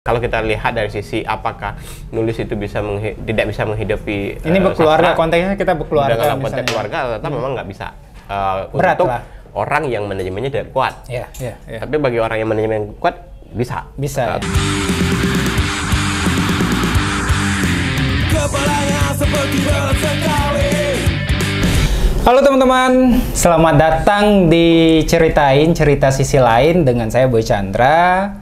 Kalau kita lihat dari sisi apakah nulis itu bisa tidak bisa menghidupi ini berkeluarga, konteksnya kita berkeluarga dalam konteks keluarga, ternyata memang nggak bisa berat untuk lah. Orang yang manajemennya tidak kuat. Tapi bagi orang yang manajemen kuat bisa. Bisa. Halo teman-teman, selamat datang di cerita sisi lain dengan saya Boy Chandra.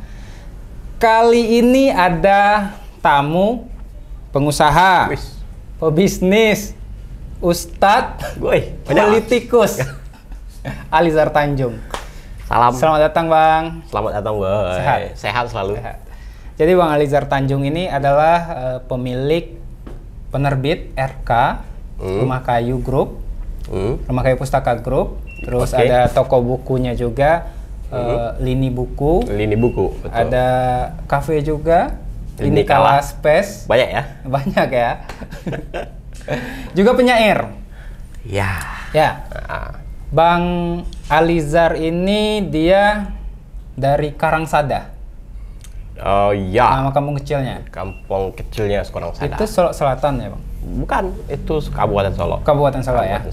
Kali ini ada tamu, pengusaha, pebisnis, ustadz, politikus, Alizar Tanjung. Salam. Selamat datang Bang. Selamat datang Boy. Sehat selalu. Sehat. Jadi Bang Alizar Tanjung ini adalah pemilik penerbit RK, Rumah Kayu Group, Rumah Kayu Pustaka Group. Terus ada toko bukunya juga. Lini buku, betul. Ada kafe juga, Lini Kala Space. Banyak ya? Banyak ya. Juga penyair. Ya. Bang Alizar ini dia dari Karangsada. Oh iya. Nama kampung kecilnya? Kampung kecilnya Karangsada. Itu Solo Selatan ya Bang? Bukan, itu Kabupaten Solo. Kabupaten Solo ya?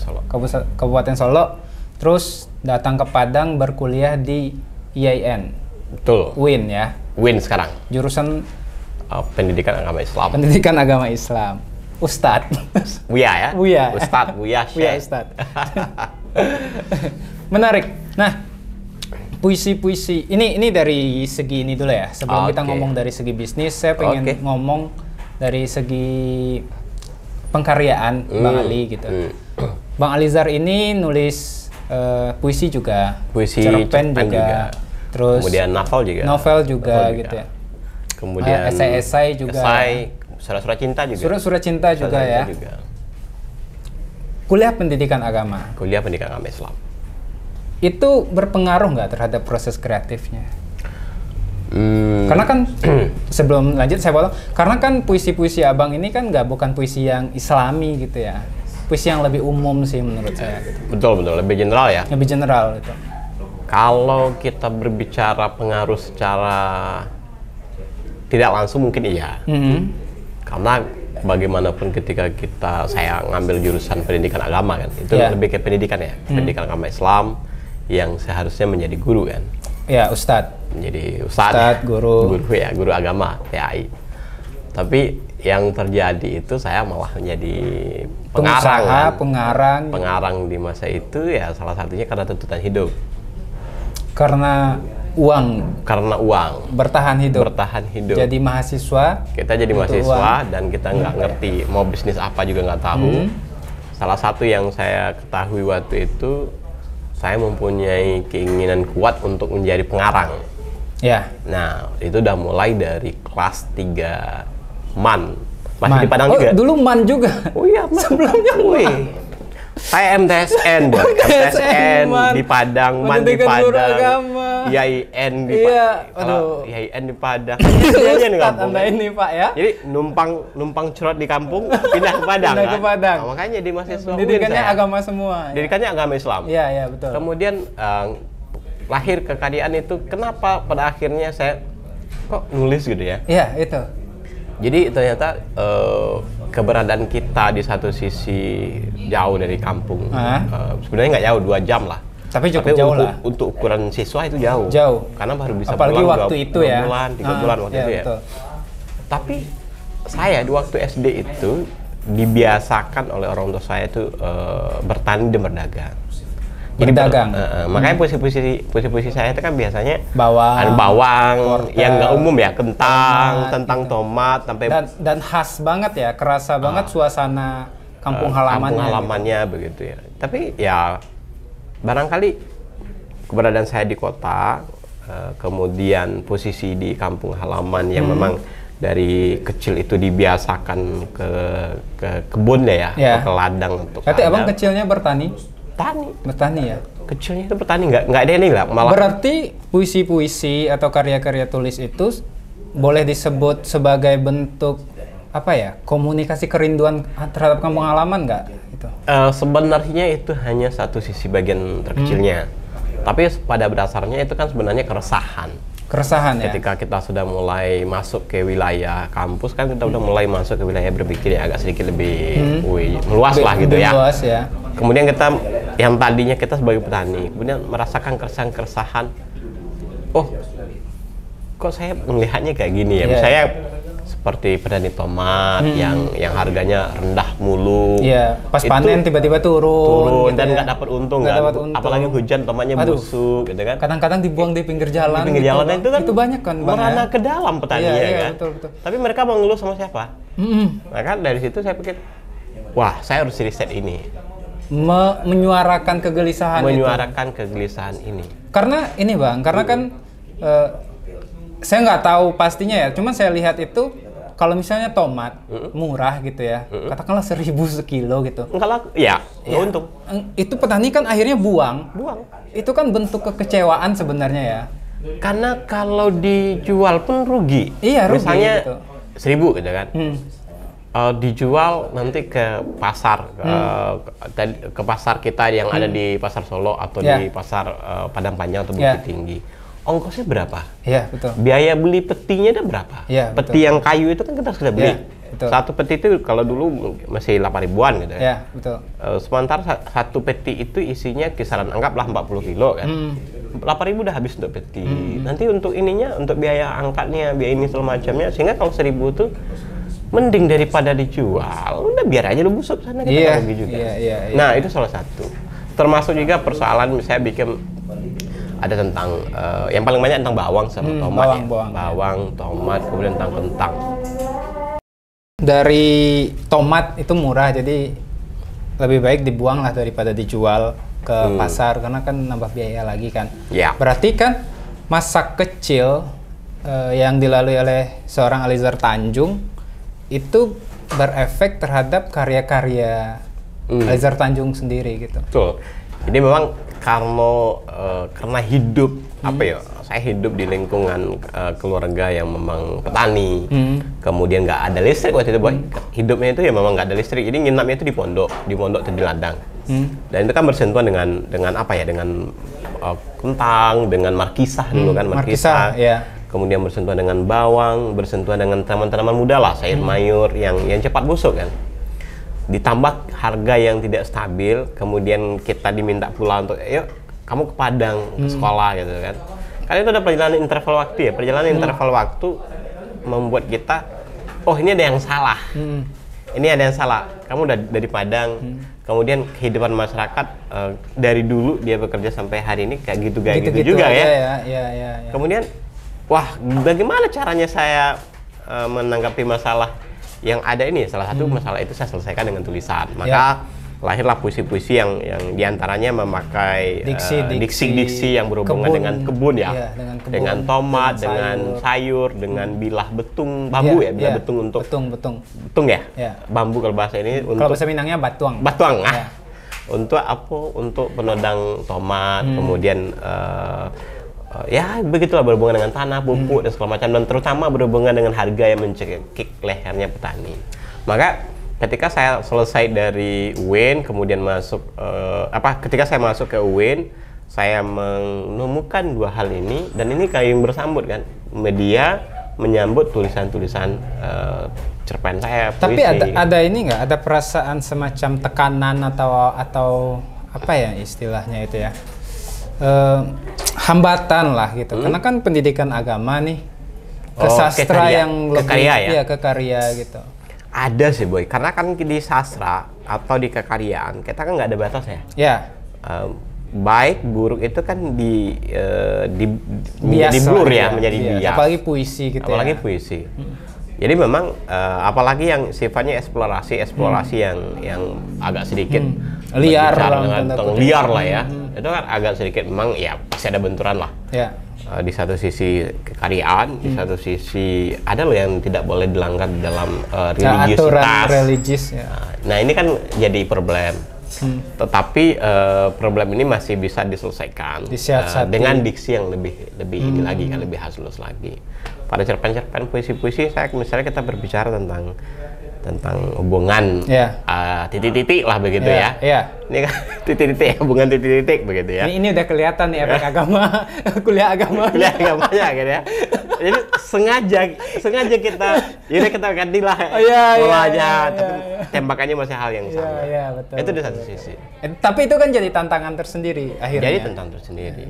Kabupaten Solo. Terus datang ke Padang berkuliah di IAIN. Betul. UIN ya. UIN sekarang. Jurusan Pendidikan Agama Islam. Pendidikan Agama Islam. Ustadz. Buya ya. Buya. Ustadz Buya. Buya Ustadz. Menarik. Nah, puisi-puisi ini dari segi ini dulu ya. Sebelum kita ngomong dari segi bisnis, saya pengen ngomong dari segi pengkaryaan Bang Ali gitu. Bang Alizar ini nulis puisi juga, cerpen juga, terus kemudian novel juga gitu ya. Kemudian esai juga, surat-surat cinta juga. Surat-surat cinta juga ya. Kuliah pendidikan agama Islam. Itu berpengaruh nggak terhadap proses kreatifnya? Karena kan sebelum lanjut saya potong, karena kan puisi-puisi abang ini kan bukan puisi yang islami gitu ya. Puisi yang lebih umum sih menurut saya. Gitu. Betul, lebih general ya. Lebih general itu. Kalau kita berbicara pengaruh secara tidak langsung mungkin iya. Karena bagaimanapun ketika saya ngambil jurusan pendidikan agama kan, itu lebih ke pendidikan ya, pendidikan agama Islam yang seharusnya menjadi guru kan. Ya, ustadz. Menjadi ustadz, guru agama, PAI. Tapi yang terjadi itu saya malah menjadi pengarang di masa itu ya, salah satunya karena tuntutan hidup. Karena uang. Bertahan hidup. Jadi mahasiswa. Kita jadi mahasiswa dan kita nggak ngerti mau bisnis apa juga nggak tahu. Salah satu yang saya ketahui waktu itu, saya mempunyai keinginan kuat untuk menjadi pengarang. Ya. Nah, itu udah mulai dari kelas 3 MAN. Masih di Padang juga. Dulu MAN juga. Oh iya, sebelumnya saya MTSN, di Padang, MAN di Padang. IAIN di Padang. IAIN di Padang. Ini Pak ya. Jadi numpang curhat di kampung, pindah ke Padang. Pindah ke Padang. Nah, makanya di mahasiswa pendidikannya agama semua. Pendidikannya agama Islam. Iya, betul. Kemudian lahir kekaryaan itu, kenapa pada akhirnya saya kok nulis gitu ya? Iya, itu. Jadi ternyata keberadaan kita di satu sisi jauh dari kampung. Sebenarnya nggak jauh, 2 jam lah. Tapi cukup jauh lah. Untuk ukuran siswa itu jauh. Karena baru bisa apalagi pulang waktu itu ya. 3 bulan waktu itu ya. Betul. Tapi saya di waktu SD itu dibiasakan oleh orang tua saya itu bertani dan berdagang. Jadi berdagang. Makanya puisi-puisi saya itu kan biasanya bawang yang nggak umum ya, kentang, tomat, sampai dan khas banget ya, kerasa banget suasana kampung halamannya gitu. Begitu ya. Tapi ya barangkali keberadaan saya di kota, kemudian posisi di kampung halaman yang memang dari kecil itu dibiasakan ke kebun ya, ke ladang untuk. Berarti abang kecilnya bertani ya. Kecilnya itu bertani, nggak ada ini lah malah. Berarti puisi-puisi atau karya-karya tulis itu boleh disebut sebagai bentuk apa ya, komunikasi kerinduan terhadap kampung halaman nggak? Itu. Sebenarnya itu hanya satu sisi bagian terkecilnya. Tapi pada dasarnya itu kan sebenarnya keresahan. Keresahan ya. Ketika kita sudah mulai masuk ke wilayah kampus kan kita udah mulai masuk ke wilayah berpikir yang agak sedikit lebih meluas lah gitu ya. Meluas ya. Kemudian kita yang tadinya kita sebagai petani kemudian merasakan keresahan-keresahan. Oh, kok saya melihatnya kayak gini ya? Saya seperti petani tomat yang harganya rendah mulu. Iya, pas panen tiba-tiba turun gitu dan nggak dapat untung kan. Apalagi hujan tomatnya busuk gitu kan. Kadang-kadang dibuang di pinggir jalan. Di pinggir jalan itu kan banyak kan merana ke dalam petani kan. Betul. Tapi mereka mengeluh sama siapa? Maka dari situ saya pikir, wah, saya harus riset ini. Menyuarakan kegelisahan ini. Karena ini Bang, karena kan saya nggak tahu pastinya ya. Cuman saya lihat itu kalau misalnya tomat murah gitu ya, katakanlah 1.000 sekilo gitu. Enggak laku, ya untung. Itu petani kan akhirnya buang. Itu kan bentuk kekecewaan sebenarnya ya. Karena kalau dijual pun rugi. Iya, rugi. Misalnya gitu. 1.000 gitu kan. Dijual nanti ke pasar, ke pasar kita yang ada di Pasar Solo atau di Pasar Padang Panjang atau Bukit Tinggi. Ongkosnya berapa? Iya, betul. Biaya beli petinya ada berapa? Iya, peti yang kayu itu kan kita sudah beli. Betul. Satu peti itu kalau dulu masih 8.000-an gitu ya. Iya, betul. Sementara satu peti itu isinya kisaran anggaplah 40 kilo kan. 8.000 udah habis untuk peti. Nanti untuk ininya, untuk biaya angkatnya, biaya ini segala macamnya, sehingga kalau 1.000 itu mending daripada dijual, udah biar aja lu busuk sana kita rugi juga. Iya. Nah, itu salah satu. Termasuk juga persoalan misalnya bikin ada tentang yang paling banyak tentang bawang sama tomat. Bawang, tomat, kemudian tentang kentang. Dari tomat itu murah, jadi lebih baik dibuang lah daripada dijual ke pasar karena kan nambah biaya lagi kan. Berarti kan masa kecil yang dilalui oleh seorang Alizar Tanjung itu berefek terhadap karya-karya Alizar Tanjung sendiri gitu. Betul. Jadi memang karena hidup saya hidup di lingkungan keluarga yang memang petani, kemudian nggak ada listrik waktu itu, hidupnya itu ya memang nggak ada listrik, jadi nginapnya itu di pondok atau di ladang, dan itu kan bersentuhan dengan kentang, dengan markisah dulu kan, markisah. Kemudian bersentuhan dengan bawang, bersentuhan dengan tanaman-tanaman muda lah, sayur mayur yang cepat busuk kan. Ditambah harga yang tidak stabil, kemudian kita diminta pula untuk, yuk kamu ke Padang ke sekolah gitu kan. Karena itu ada perjalanan interval waktu ya, perjalanan interval waktu membuat kita, oh ini ada yang salah, ini ada yang salah. Kamu udah dari Padang, kemudian kehidupan masyarakat dari dulu dia bekerja sampai hari ini kayak gitu juga ya. Kemudian, wah bagaimana caranya saya menanggapi masalah yang ada ini? Salah satu masalah itu saya selesaikan dengan tulisan. Maka lahirlah puisi-puisi yang diantaranya memakai diksi-diksi yang berhubungan dengan kebun ya, dengan tomat, dengan sayur, dengan bilah betung bambu bilah betung untuk betung ya, bambu kalau bahasa ini, kalau bahasa Minangnya batuang. Untuk apa? Untuk penodang tomat, kemudian ya begitulah, berhubungan dengan tanah, pupuk dan segala macam, dan terutama berhubungan dengan harga yang mencekik lehernya petani. Maka ketika saya selesai dari UIN, kemudian ketika saya masuk ke UIN, saya menemukan dua hal ini, dan ini kayak yang bersambut kan, media menyambut tulisan-tulisan cerpen saya, puisi. Tapi ada ini nggak, ada perasaan semacam tekanan atau apa ya istilahnya itu ya, hambatan lah gitu, karena kan pendidikan agama nih, ke sastra yang lebih ke karya gitu. Ada sih Boy, karena kan di sastra atau di kekaryaan kita kan nggak ada batas ya. Baik buruk itu kan menjadi blur ya, menjadi bias. Apalagi puisi gitu. Apalagi puisi. Jadi memang apalagi yang sifatnya eksplorasi yang agak sedikit liar lah ya. Itu kan agak sedikit memang ya pasti ada benturan lah. Di satu sisi kekaryaan, di satu sisi ada loh yang tidak boleh dilanggar dalam religiusitas. Religius ya. Nah ini kan jadi problem. Tetapi problem ini masih bisa diselesaikan dengan diksi yang lebih ini lagi kan, lebih halus lagi. Pada cerpen-cerpen puisi-puisi saya misalnya kita berbicara tentang tentang hubungan titik-titik lah begitu ya. Ini kan titik-titik, hubungan titik-titik begitu ya. Ini udah kelihatan nih efek agama, kuliah agamanya gitu ya. Jadi sengaja kita gantilah polanya, tapi tembakannya masih hal yang sama. Betul. Itu di satu sisi. Tapi itu kan jadi tantangan tersendiri akhirnya. Jadi tantangan tersendiri.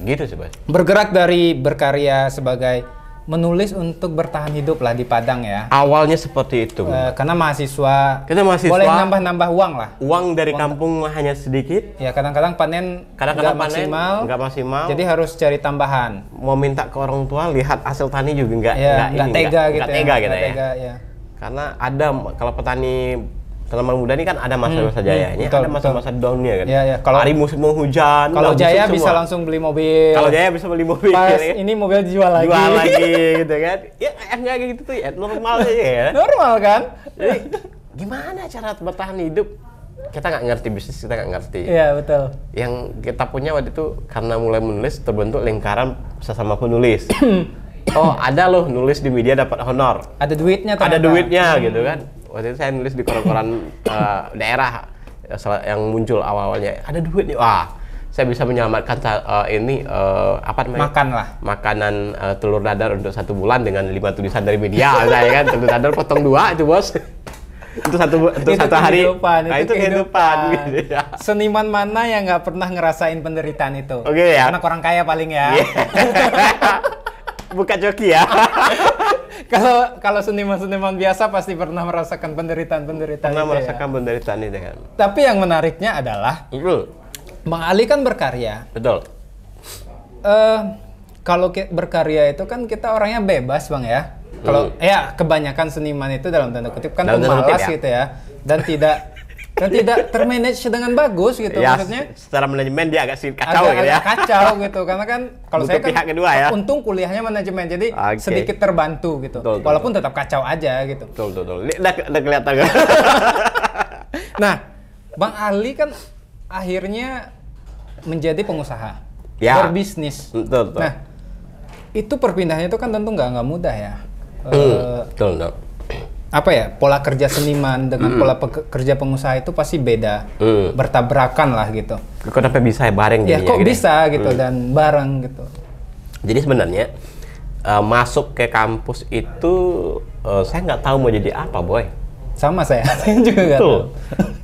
Gitu sih, Bos. Bergerak dari berkarya sebagai menulis untuk bertahan hidup lah di Padang ya. Awalnya seperti itu. Karena mahasiswa, boleh nambah-nambah uang lah. Uang dari kampung hanya sedikit. Ya kadang-kadang panen nggak maksimal. Jadi harus cari tambahan. Mau minta ke orang tua lihat hasil tani juga nggak tega gitu ya. Karena ada kalau petani tanaman muda ini kan ada masa-masa jayanya, ada masa-masa downnya kan. Kalau hari musim hujan, kalau jaya bisa langsung beli mobil. Kalau jaya bisa beli mobil. Pas ini mobil dijual lagi. Jual lagi gitu kan. Ya enggak gitu tuh ya, normal aja ya. Normal kan? Jadi gimana cara bertahan hidup? Kita nggak ngerti bisnis, kita nggak ngerti. Iya betul. Yang kita punya waktu itu karena mulai menulis terbentuk lingkaran sesama penulis. Oh ada loh nulis di media dapat honor. Ada duitnya. Ada duitnya gitu kan. Waktu itu saya nulis di koran-koran daerah yang muncul awal-awalnya. Ada duit nih, wah saya bisa menyelamatkan makanan telur dadar untuk 1 bulan dengan 5 tulisan dari media. Saya kan telur dadar potong 2 itu bos. Itu satu hari. Itu kehidupan. Gitu ya. Seniman mana yang nggak pernah ngerasain penderitaan itu? Oke ya. Anak orang kaya paling ya. Buka joki ya. Kalau seniman-seniman biasa pasti pernah merasakan penderitaan penderitaan itu kan. Tapi yang menariknya adalah Bang Ali kan berkarya. Betul. Kalau berkarya itu kan kita orangnya bebas Bang ya. Kalau kebanyakan seniman itu dalam tanda kutip kan pemalas gitu ya. Dan tidak termanage dengan bagus gitu ya, maksudnya. Secara manajemen dia agak kacau gitu ya. Kacau gitu karena kan kalau saya kan pihak kedua ya. Untung kuliahnya manajemen jadi sedikit terbantu gitu. Walaupun tetap kacau aja gitu. Betul. Udah kelihatan kan. Nah, Bang Ali kan akhirnya menjadi pengusaha. Berbisnis. Betul. Nah, itu perpindahannya itu kan tentu nggak mudah ya. Betul. Apa ya, pola kerja seniman dengan pola kerja pengusaha itu pasti beda, bertabrakan lah gitu. Kok sampai bisa bareng ya kok gitu bisa gitu dan bareng gitu. Jadi sebenarnya masuk ke kampus itu saya nggak tahu mau jadi apa, Boy. Sama saya juga nggak tahu.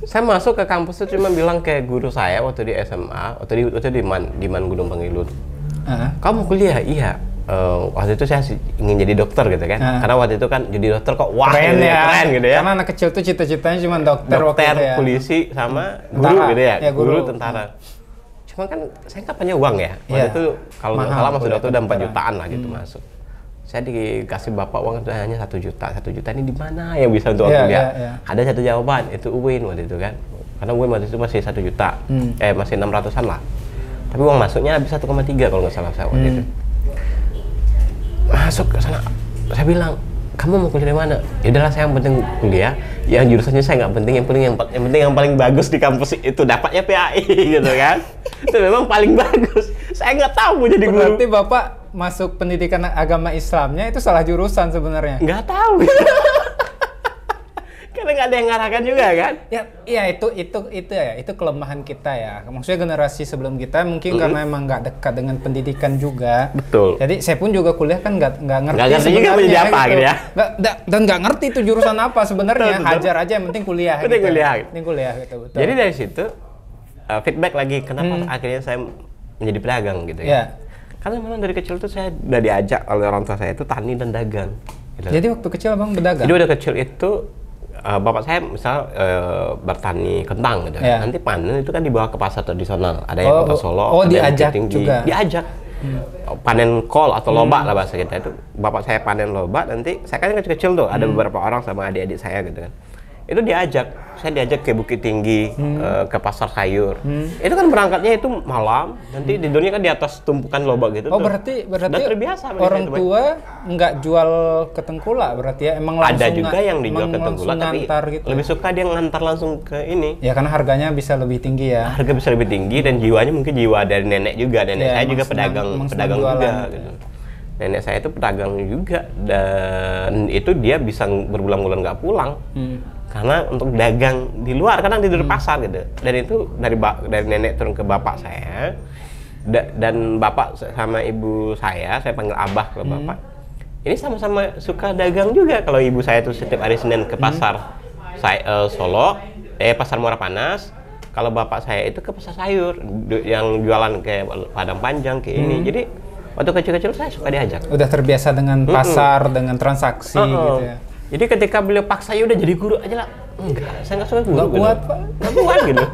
Saya masuk ke kampus itu cuma bilang ke guru saya waktu di SMA, waktu di Man Gunung Pangilun. Kamu kuliah? Iya. Waktu itu saya ingin jadi dokter gitu kan, karena waktu itu kan jadi dokter kok wah keren gitu ya. Karena anak kecil tuh cita-citanya cuma dokter ya. Polisi sama guru gitu ya, guru tentara. Cuma kan saya nggak punya uang ya, waktu itu kalau nggak salah masuk dokter udah 4 jutaan lah gitu masuk. Saya dikasih bapak uang itu hanya 1 juta. 1 juta ini di mana yang bisa untuk kuliah? Ada satu jawaban, itu UIN waktu itu kan, karena UIN waktu itu masih 1 juta, masih 600-an lah. Tapi uang masuknya habis 1,3 kalau nggak salah saya waktu itu. Masuk ke sana, saya bilang, kamu mau kuliah di mana? Ya udahlah, saya yang penting kuliah, yang jurusannya saya nggak penting, yang penting yang paling bagus di kampus itu dapatnya PAI gitu kan. Itu memang paling bagus. Saya nggak tahu mau jadi guru. Berarti Bapak masuk pendidikan agama Islamnya itu salah jurusan sebenarnya? Nggak tahu. Karena nggak ada yang ngarahkan juga kan? Ya itu kelemahan kita ya. Maksudnya generasi sebelum kita mungkin karena emang nggak dekat dengan pendidikan juga. Betul. Jadi saya pun juga kuliah kan nggak ngerti sebenarnya juga apa gitu ya. Dan nggak ngerti itu jurusan apa sebenarnya. Hajar aja yang penting kuliah. Penting kuliah gitu. Betul. Jadi dari situ feedback lagi kenapa akhirnya saya menjadi pedagang gitu ya. Karena memang dari kecil tuh saya udah diajak oleh orang tua saya itu tani dan dagang. Gitu. Jadi waktu kecil Abang berdagang? Jadi udah kecil itu bapak saya misal bertani kentang gitu. Nanti panen itu kan dibawa ke pasar tradisional. Ada yang ke Solo, ada diajak yang tinggi. juga. Diajak. Panen kol atau lobak lah bahasa kita itu. Bapak saya panen lobak, nanti saya kan kecil-kecil tuh, ada beberapa orang sama adik-adik saya gitu kan. Itu saya diajak ke Bukit Tinggi, ke pasar sayur. Itu kan berangkatnya itu malam, nanti tidurnya kan di atas tumpukan lobak gitu. Berarti terbiasa orang tua nggak jual ke Tengkulak berarti ya, emang langsung. Ada juga yang dijual ke Tengkulak, tapi gitu. Lebih suka dia ngantar langsung ke ini. Ya karena harganya bisa lebih tinggi ya. Harga bisa lebih tinggi dan jiwanya mungkin jiwa dari nenek juga. Nenek saya juga pedagang juga gitu. nenek saya itu pedagang juga, dan itu dia bisa berbulan-bulan nggak pulang karena untuk dagang di luar, kadang tidur pasar gitu. Dan itu dari nenek turun ke bapak saya, dan bapak sama ibu saya panggil abah ke bapak. Ini sama-sama suka dagang juga. Kalau ibu saya tuh setiap hari Senin ke pasar Solo, pasar Muara Panas. Kalau bapak saya itu ke pasar sayur yang jualan kayak Padang Panjang kayak ini. Jadi waktu kecil-kecil saya suka diajak. Udah terbiasa dengan pasar, dengan transaksi gitu ya. Jadi ketika beliau paksa, ya udah jadi guru aja lah. Enggak, saya nggak suka guru. Nggak kuat, Pak. Nggak kuat gitu.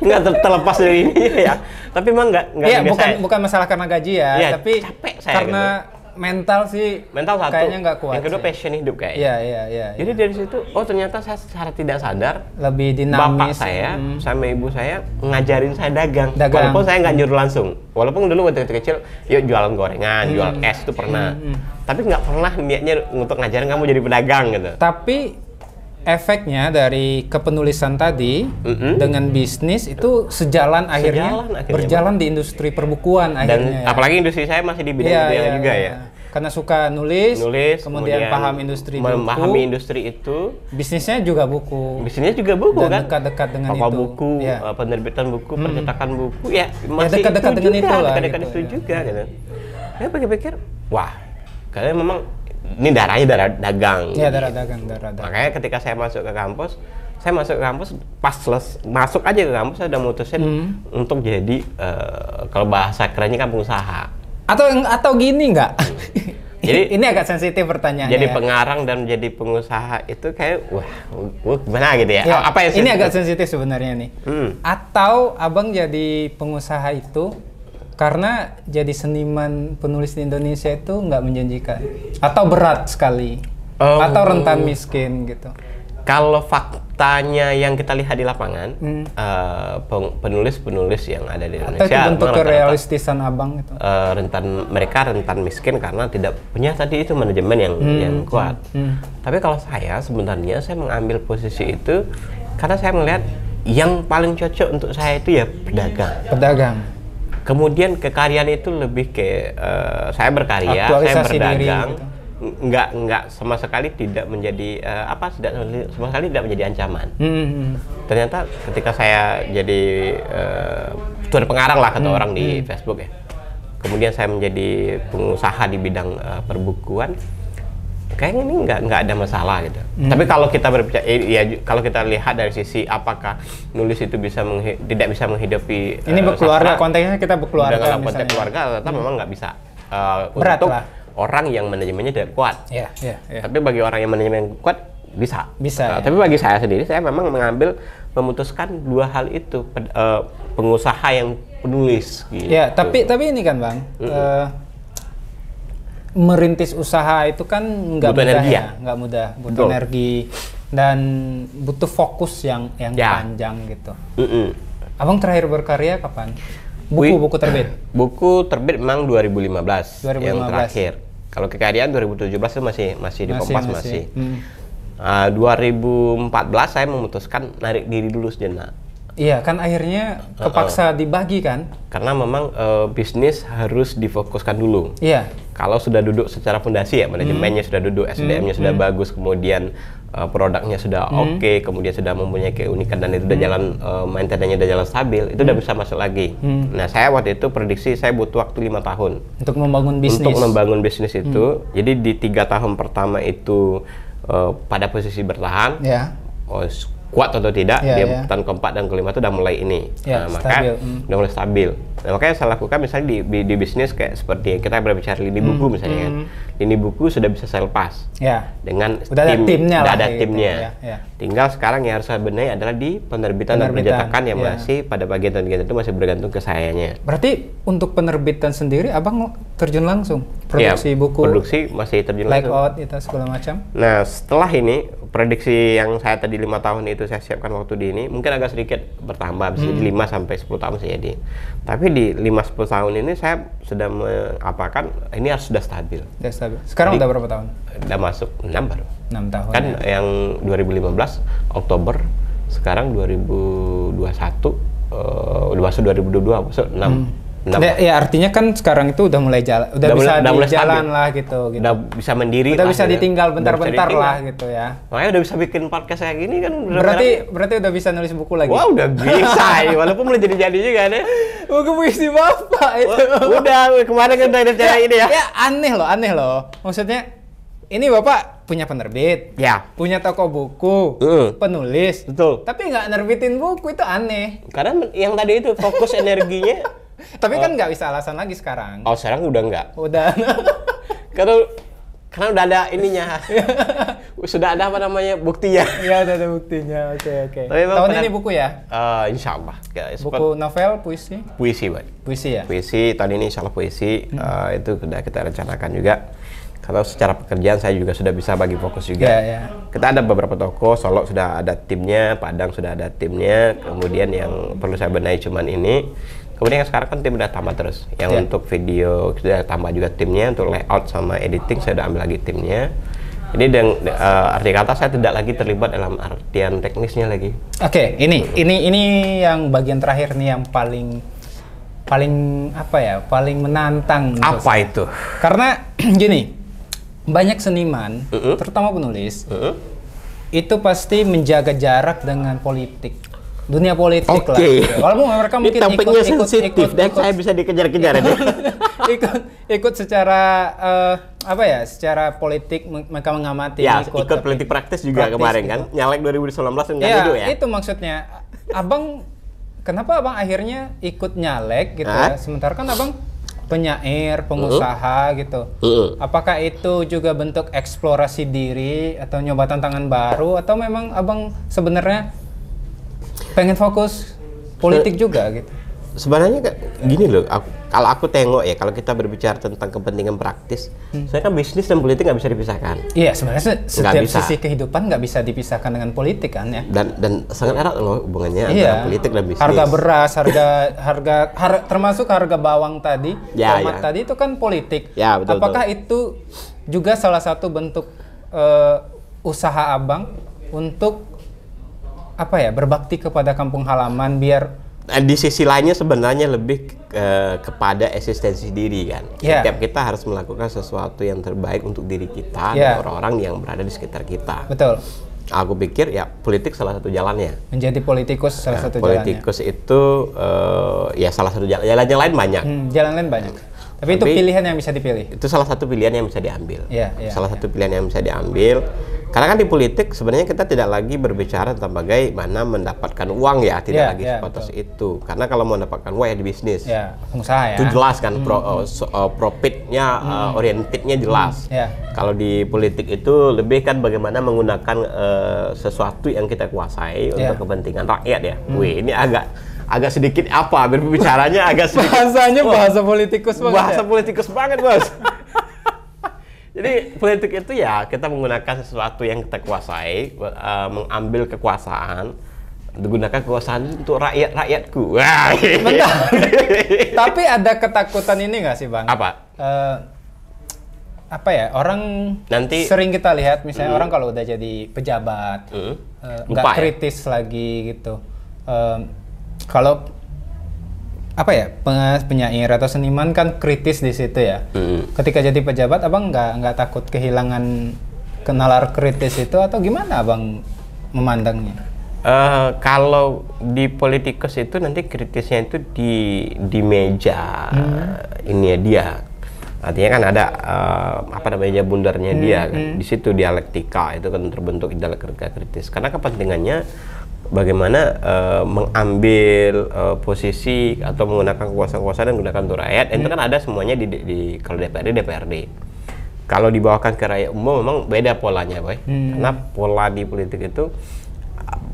Nggak terlepas dari ini ya. Tapi emang nggak. Iya, bukan masalah karena gaji ya, tapi capek saya karena gitu. Mental sih. Mental satu. Kayaknya nggak kuat. Yang kedua sih. passion hidup kayaknya. Iya. Jadi dari situ, ternyata saya secara tidak sadar lebih dinamis. Bapak saya sama ibu saya ngajarin saya dagang. Walaupun saya nggak nyuruh langsung. Walaupun dulu waktu kecil, yuk jualan gorengan, jual es itu pernah. Tapi nggak pernah niatnya untuk ngajarin kamu jadi pedagang gitu. Tapi efeknya dari kepenulisan tadi dengan bisnis itu sejalan akhirnya berjalan di industri perbukuan akhirnya. Dan apalagi industri saya masih di bidang itu juga ya. Karena suka nulis, kemudian paham industri memahami industri itu. Bisnisnya juga buku. Bisnisnya juga buku dan kan. Dekat-dekat dengan Toko itu. buku, penerbitan buku, percetakan buku, ya masih dekat-dekat dengan itu lah. Dekat-dekat itu juga gitu. Saya pikir-pikir, wah, kayaknya memang ini darahnya darah dagang. Iya, darah dagang. Makanya ketika saya masuk ke kampus, pas masuk aja ke kampus saya udah mutusin untuk jadi kalau bahasa kerennya kan pengusaha. Atau gini nggak? Jadi ini agak sensitif pertanyaannya. Jadi pengarang dan jadi pengusaha itu kayak wah gimana gitu ya? Apa yang ini agak sensitif sebenarnya nih. Atau abang jadi pengusaha itu karena jadi seniman penulis di Indonesia itu nggak menjanjikan atau berat sekali atau rentan miskin gitu. Kalau faktanya yang kita lihat di lapangan, penulis-penulis yang ada di Indonesia, atau itu bentuk kerealistisan abang itu? Mereka rentan miskin karena tidak punya tadi itu manajemen yang kuat. Tapi kalau saya sebenarnya saya mengambil posisi itu karena saya melihat yang paling cocok untuk saya itu ya pedagang. Kemudian kekaryaan itu lebih ke saya berkarya, saya berdagang. Diri, gitu. Nggak sama sekali tidak menjadi sama sekali tidak menjadi ancaman. Ternyata ketika saya jadi tuan pengarang lah kata orang di Facebook ya, kemudian saya menjadi pengusaha di bidang perbukuan, kayaknya ini nggak ada masalah gitu. Tapi kalau kita berbicara, kalau kita lihat dari sisi apakah nulis itu tidak bisa menghidupi ini berkeluarga, konteksnya kita berkeluarga dalam konteks keluarga, tetap memang nggak bisa berat untuk lah. Orang yang manajemennya tidak kuat. Yeah. Tapi bagi orang yang manajemen kuat bisa. Ya. Tapi bagi saya sendiri, saya memang memutuskan dua hal itu, pengusaha yang penulis. Gitu. Ya, tapi ini kan Bang, merintis usaha itu kan nggak mudah ya, nggak mudah, butuh energi dan butuh fokus yang panjang gitu. Abang terakhir berkarya kapan? Buku terbit? Buku terbit memang 2015 yang terakhir. Kalau kekaryaan 2017 itu masih di Kompas masih. 2014 saya memutuskan narik diri dulu sejenak. Iya kan akhirnya kepaksa dibagi kan? Karena memang bisnis harus difokuskan dulu. Iya. Kalau sudah duduk secara fondasi ya, manajemennya sudah duduk, SDM-nya sudah bagus, kemudian produknya sudah oke, kemudian sudah mempunyai keunikan dan itu udah jalan, maintenance-nya udah jalan stabil, itu udah bisa masuk lagi. Nah, saya waktu itu prediksi saya butuh waktu 5 tahun untuk membangun bisnis. Untuk membangun bisnis itu. Jadi di 3 tahun pertama itu pada posisi bertahan. Ya. Kuat atau tidak, tahun keempat dan kelima itu udah mulai ini, maka udah mulai stabil. Nah, makanya saya lakukan misalnya di bisnis kayak seperti yang kita berbicara lini buku misalnya kan, lini buku sudah bisa saya lepas, dengan udah ada timnya. Tinggal sekarang yang harus saya benahi adalah di penerbitan dan percetakan yang masih pada bagian itu masih bergantung ke sayanya. Berarti untuk penerbitan sendiri, abang terjun langsung produksi buku, produksi masih terjun langsung, layout itu segala macam. Nah, setelah ini prediksi yang saya tadi 5 tahun itu saya siapkan waktu di ini mungkin agak sedikit bertambah, bisa jadi 5 sampai 10 tahun bisa jadi. Tapi di 5-10 tahun ini saya sudah mengapakan ini harus sudah stabil. Sudah stabil. Sekarang udah berapa tahun? Udah masuk 6 baru. 6 tahun. Kan yang 2015 Oktober, sekarang 2021 udah masuk 2022, masuk 6. Ya artinya kan sekarang itu udah mulai jalan, udah bisa jalan lah gitu. Udah bisa mandiri. Udah bisa ditinggal bentar-bentar lah gitu ya. Makanya udah bisa bikin podcast kayak gini kan. Berarti udah bisa nulis buku lagi. Wah udah bisa, walaupun belum jadi juga deh. Buku puisi Bapak itu. Udah kemarin kan udah cara ini ya. Ya aneh loh. Maksudnya ini Bapak punya penerbit, ya, punya toko buku, penulis, betul. Tapi nggak nerbitin buku itu aneh. Karena yang tadi itu fokus energinya. Tapi kan nggak bisa alasan lagi sekarang. Oh sekarang udah nggak. Udah. karena udah ada ininya. Sudah ada apa namanya buktinya. Iya udah ada buktinya. Oke. Tahun ini buku ya? Insya Allah. Buku novel, puisi? Puisi, Pak. Puisi ya? Puisi, tahun ini insya Allah puisi. Itu sudah kita rencanakan juga. Kalau secara pekerjaan saya juga sudah bisa bagi fokus juga. Kita ada beberapa toko, Solo sudah ada timnya, Padang sudah ada timnya. Kemudian yang perlu saya benahi cuman ini. Kemudian sekarang kan tim udah tambah terus. Yang untuk video sudah tambah juga timnya, untuk layout sama editing saya udah ambil lagi timnya. Ini arti kata saya tidak lagi terlibat dalam artian teknisnya lagi. Oke, ini yang bagian terakhir nih yang paling apa ya? Paling menantang. Apa itu? Karena gini, banyak seniman, terutama penulis, itu pasti menjaga jarak dengan politik. Dunia politik lah. Walaupun mereka mungkin ikut dan saya bisa dikejar-kejar ini. ikut secara secara politik mereka mengamati. Ya, ikut politik praktis juga kemarin kan. Nyalek 2019 kan itu ya. Itu maksudnya. Kenapa Abang akhirnya ikut nyalek gitu ya? Sementara kan Abang penyair, pengusaha gitu. Apakah itu juga bentuk eksplorasi diri atau nyoba tantangan baru atau memang Abang sebenarnya pengen fokus politik juga gitu? Sebenarnya gini loh, kalau aku tengok ya, kalau kita berbicara tentang kepentingan praktis, saya kan bisnis dan politik nggak bisa dipisahkan. Iya, sebenarnya setiap sisi kehidupan nggak bisa dipisahkan dengan politik kan ya. Dan sangat erat loh hubungannya antara politik dan bisnis. Harga beras, harga termasuk harga bawang tadi, tomat tadi itu kan politik. Ya, betul. Apakah itu juga salah satu bentuk usaha Abang untuk berbakti kepada kampung halaman biar di sisi lainnya sebenarnya lebih kepada eksistensi diri kan. Setiap kita harus melakukan sesuatu yang terbaik untuk diri kita dan orang-orang yang berada di sekitar kita. Betul. Aku pikir ya politik salah satu jalannya. Menjadi politikus salah satu jalannya. Politikus itu ya salah satu jalan. Jalan yang lain banyak. Jalan lain banyak. Tapi itu pilihan yang bisa dipilih. Itu salah satu pilihan yang bisa diambil. Salah satu pilihan yang bisa diambil. Karena kan di politik sebenarnya kita tidak lagi berbicara tentang bagaimana mendapatkan uang ya, tidak lagi sebatas itu. Karena kalau mau mendapatkan uang ya di bisnis. Pengusaha ya. Itu jelas kan, profitnya, orientednya jelas. Kalau di politik itu lebih kan bagaimana menggunakan sesuatu yang kita kuasai untuk kepentingan rakyat ya. Wih, ini agak sedikit berbicaranya agak sedikit. Bahasanya bahasa politikus banget. Bahasa politikus banget, Bos. Jadi politik itu ya kita menggunakan sesuatu yang kita kuasai, mengambil kekuasaan, menggunakan kekuasaan untuk rakyatku. Wah. Bentar. Tapi ada ketakutan ini nggak sih Bang? Apa? Orang nanti sering kita lihat misalnya orang kalau udah jadi pejabat nggak kritis lagi gitu. Kalau penyair atau seniman kan kritis di situ ya. Ketika jadi pejabat, Abang nggak takut kehilangan nalar kritis itu atau gimana Abang memandangnya? Kalau di politikus itu nanti kritisnya itu di meja ini ya dia. Artinya kan ada meja bundarnya dia kan. Di situ dialektika itu kan terbentuk dialektika kritis. Karena kepentingannya bagaimana mengambil posisi atau menggunakan kekuasaan-kekuasaan dan menggunakan untuk rakyat. Itu kan ada semuanya di kalau DPRD. Kalau dibawakan ke rakyat umum memang beda polanya, Boy. Karena pola di politik itu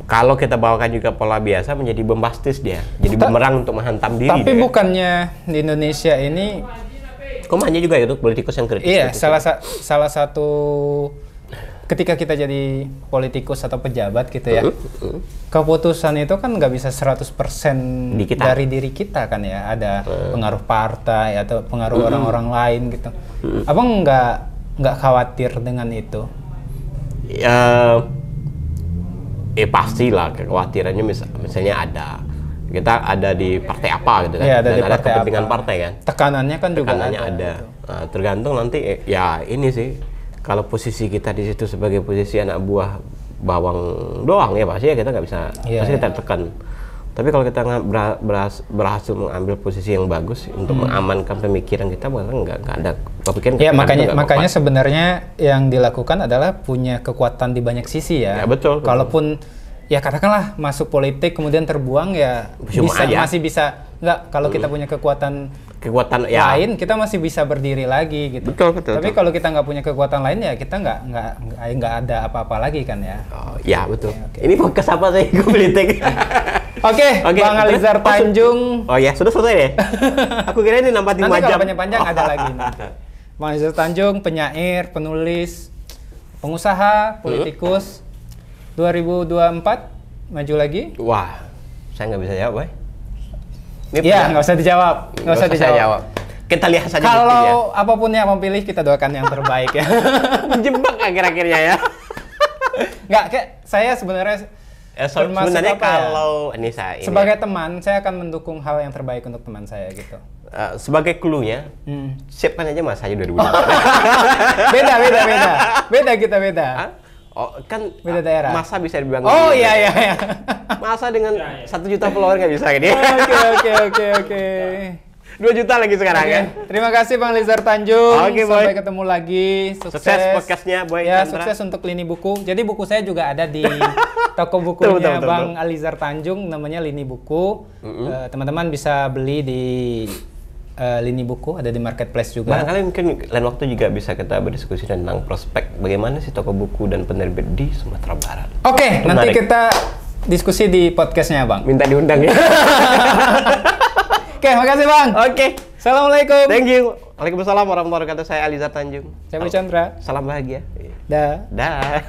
kalau kita bawakan juga pola biasa menjadi bombastis dia. Jadi bumerang untuk menghantam diri. Tapi bukannya di Indonesia ini banyak juga itu politikus yang kritis. Iya, salah satu ketika kita jadi politikus atau pejabat gitu ya, keputusan itu kan nggak bisa 100% dari diri kita kan ya, ada pengaruh partai atau pengaruh orang-orang lain gitu. Abang nggak khawatir dengan itu? Pastilah kekhawatirannya misalnya ada. kita ada di partai apa gitu kan, ada dan di ada partai kepentingan apa. partai kan. Tekanannya kan juga Tekanannya ada. Gitu. Nah, tergantung nanti ya ini sih, kalau posisi kita di situ sebagai posisi anak buah bawang doang ya pasti ya kita nggak bisa, pasti kita tekan. Tapi kalau kita berhasil mengambil posisi yang bagus untuk mengamankan pemikiran kita, bahkan nggak ada kepikiran. Ya makanya sebenarnya yang dilakukan adalah punya kekuatan di banyak sisi ya. Ya betul. Kalaupun ya katakanlah masuk politik kemudian terbuang ya masih bisa nggak, kalau kita punya kekuatan lain kita masih bisa berdiri lagi gitu. Betul. Tapi kalau kita nggak punya kekuatan lain ya kita nggak ada apa-apa lagi kan ya. Oh, ya betul. Okay. Ini fokus apa sih politik? Oke, Bang Alizar Tanjung. Oh ya, sudah selesai deh. Aku kira ini nambah 5 jam. Nanti kalau panjang-panjang ada lagi nanti. Bang Alizar Tanjung, penyair, penulis, pengusaha, politikus. 2024 maju lagi? Wah, saya nggak bisa jawab, Boy. Iya, nggak usah dijawab. Nggak usah dijawab. Kita lihat saja. Kalau apapun yang memilih, kita doakan yang terbaik ya. Menjebak akhir-akhirnya ya. Nggak, kayak saya sebenarnya sebenarnya kalau ini saya sebagai teman, saya akan mendukung hal yang terbaik untuk teman saya gitu. Sebagai clue-nya, siapkan aja Mas aja 2020. Beda kita. Oh, kan beda daerah. Masa bisa dibilang. Oh iya. Masa dengan 1 juta follower nggak bisa gini. Oke. 2 juta lagi sekarang ya. Terima kasih Bang Alizar Tanjung. Sampai ketemu lagi. Sukses podcastnya Boy. Ya, sukses untuk Lini Buku. Jadi buku saya juga ada di toko bukunya Bang Alizar Tanjung, namanya Lini Buku. Teman-teman bisa beli di Lini Buku, ada di marketplace juga. Barangkali mungkin lain waktu juga bisa kita berdiskusi tentang prospek bagaimana sih toko buku dan penerbit di Sumatera Barat. Oke, nanti kita diskusi di podcastnya Bang. Minta diundang ya. Oke, makasih Bang. Oke. Assalamualaikum. Thank you. Waalaikumsalam warahmatullahi wabarakatuh. Saya Alizar Tanjung. Saya Bu Chandra. Salam bahagia. Dah. Dah.